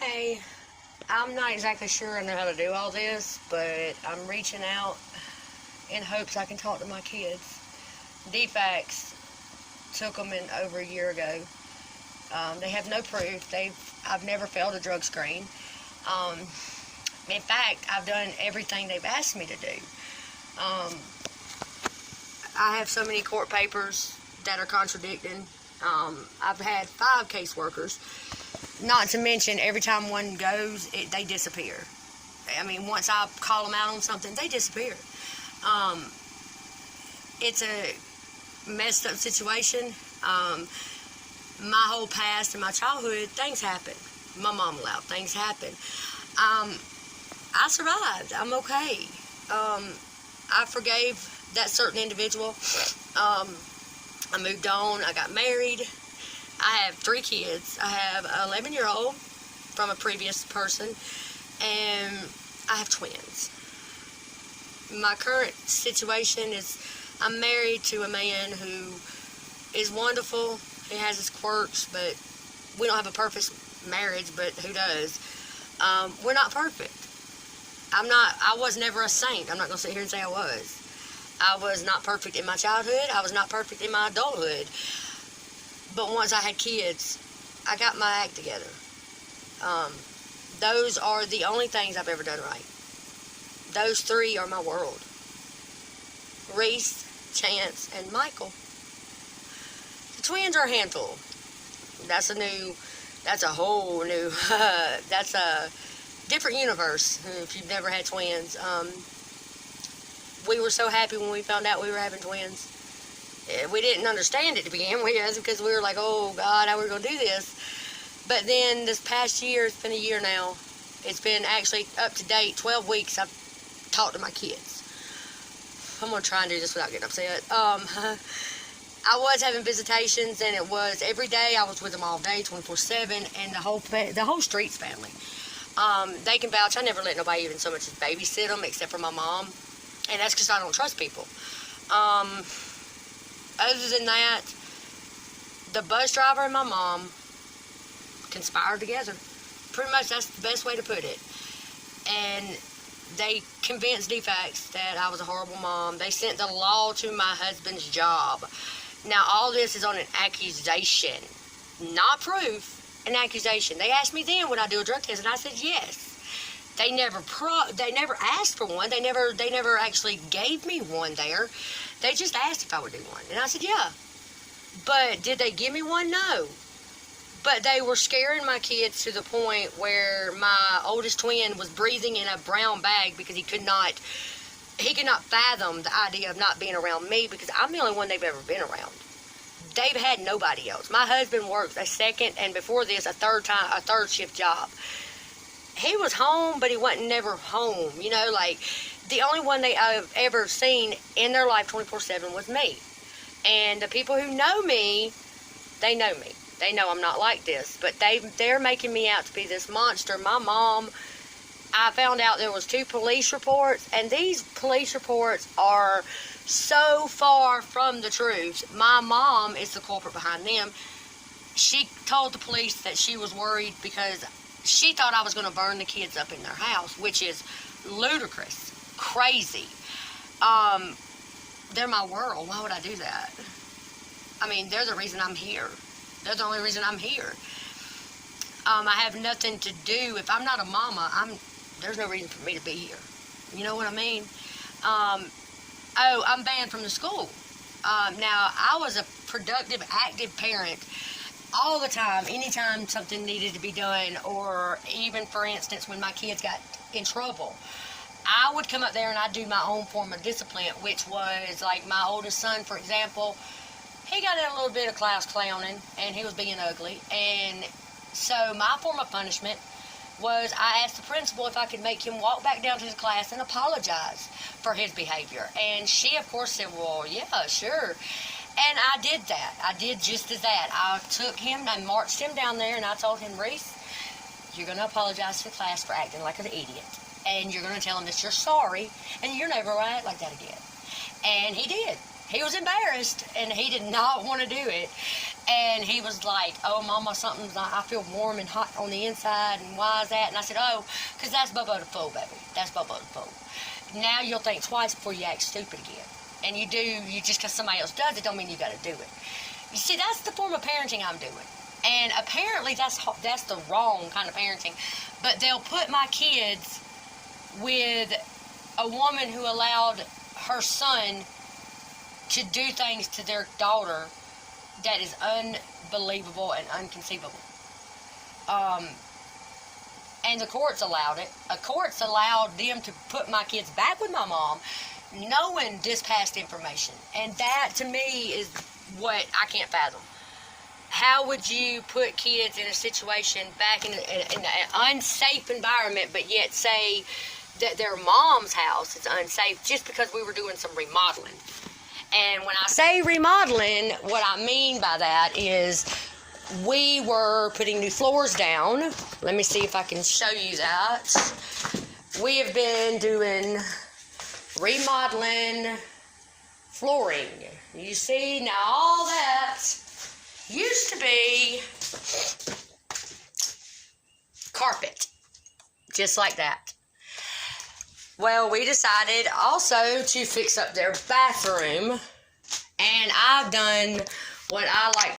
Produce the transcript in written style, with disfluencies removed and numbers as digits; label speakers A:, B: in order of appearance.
A: Hey, I'm not exactly sure I know how to do all this, but I'm reaching out in hopes I can talk to my kids. Defects took them in over a year ago. They have no proof. I've never failed a drug screen. Um, in fact, I've done everything they've asked me to do. Um, I have so many court papers that are contradicting. I've had 5 caseworkers. Not to mention, every time one goes, they disappear. I mean, once I call them out on something, they disappear. It's a messed up situation. My whole past and my childhood, things happen. My mom allowed things happen. I survived. I'm okay. I forgave that certain individual. I moved on. I got married. I have 3 kids. I have an 11-year-old from a previous person, and I have twins. My current situation is I'm married to a man who is wonderful. He has his quirks, but we don't have a perfect marriage, but who does? We're not perfect. I was never a saint. I'm not going to sit here and say I was. I was not perfect in my childhood. I was not perfect in my adulthood. But once I had kids, I got my act together. Those are the only things I've ever done right. Those 3 are my world. Reese, Chance, and Michael. The twins are a handful. That's a whole new, that's a different universe if you've never had twins. We were so happy when we found out we were having twins. We didn't understand it to begin with because we were like, oh God, how are we going to do this? But then this past year, it's been a year now. It's been actually up to date, 12 weeks I've talked to my kids. I'm going to try and do this without getting upset. I was having visitations, and it was every day. I was with them all day, 24/7, and the whole street's family. They can vouch. I never let nobody even so much as babysit them, except for my mom, and that's because I don't trust people. Other than that, the bus driver and my mom conspired together. Pretty much that's the best way to put it. And they convinced defects that I was a horrible mom. They sent the law to my husband's job. Now, all this is on an accusation, not proof, an accusation. They asked me then, would I do a drug test, and I said yes. They never asked for one. They never actually gave me one there. They just asked if I would do one. And I said, yeah. But did they give me one? No. But they were scaring my kids to the point where my oldest twin was breathing in a brown bag because he could not fathom the idea of not being around me because I'm the only one they've ever been around. They've had nobody else. My husband works a second, and before this, a third shift job. He was home, but he wasn't never home. You know, like, the only one they have ever seen in their life 24/7 was me. And the people who know me, they know me. They know I'm not like this. But they're making me out to be this monster. My mom, I found out there was 2 police reports, and these police reports are so far from the truth. My mom is the culprit behind them. She told the police that she was worried because she thought I was going to burn the kids up in their house, which is ludicrous, crazy. They're my world. Why would I do that? I mean, they're the reason I'm here. They're the only reason I'm here. I have nothing to do. If I'm not a mama, there's no reason for me to be here. You know what I mean? I'm banned from the school. Now, I was a productive, active parent all the time, anytime something needed to be done, or even, for instance, when my kids got in trouble, I would come up there and I'd do my own form of discipline, which was, like, my oldest son, for example, he got in a little bit of class clowning, and he was being ugly, and so my form of punishment was I asked the principal if I could make him walk back down to his class and apologize for his behavior, and she, of course, said, well, yeah, sure. And I did that. I did just as that. I took him and I marched him down there, and I told him, Reese, you're going to apologize to the class for acting like an idiot. And you're going to tell them that you're sorry, and you're never going to act like that again. And he did. he was embarrassed, and he did not want to do it. And he was like, oh, Mama, something's like, I feel warm and hot on the inside, and why is that? And I said, oh, because that's Bobo the Fool, baby. That's Bobo the Fool. Now you'll think twice before you act stupid again. And you just because somebody else does it, don't mean you got to do it. You see, that's the form of parenting I'm doing. And apparently that's the wrong kind of parenting. But they'll put my kids with a woman who allowed her son to do things to their daughter that is unbelievable and unconceivable. And the courts allowed it. The courts allowed them to put my kids back with my mom, knowing this past information. And that, to me, is what I can't fathom. How would you put kids in a situation back in an unsafe environment, but yet say that their mom's house is unsafe just because we were doing some remodeling? And when I say remodeling, what I mean by that is we were putting new floors down. Let me see if I can show you that. We have been doing remodeling flooring. You see, now all that used to be carpet, just like that. Well, we decided also to fix up their bathroom, and I've done what I like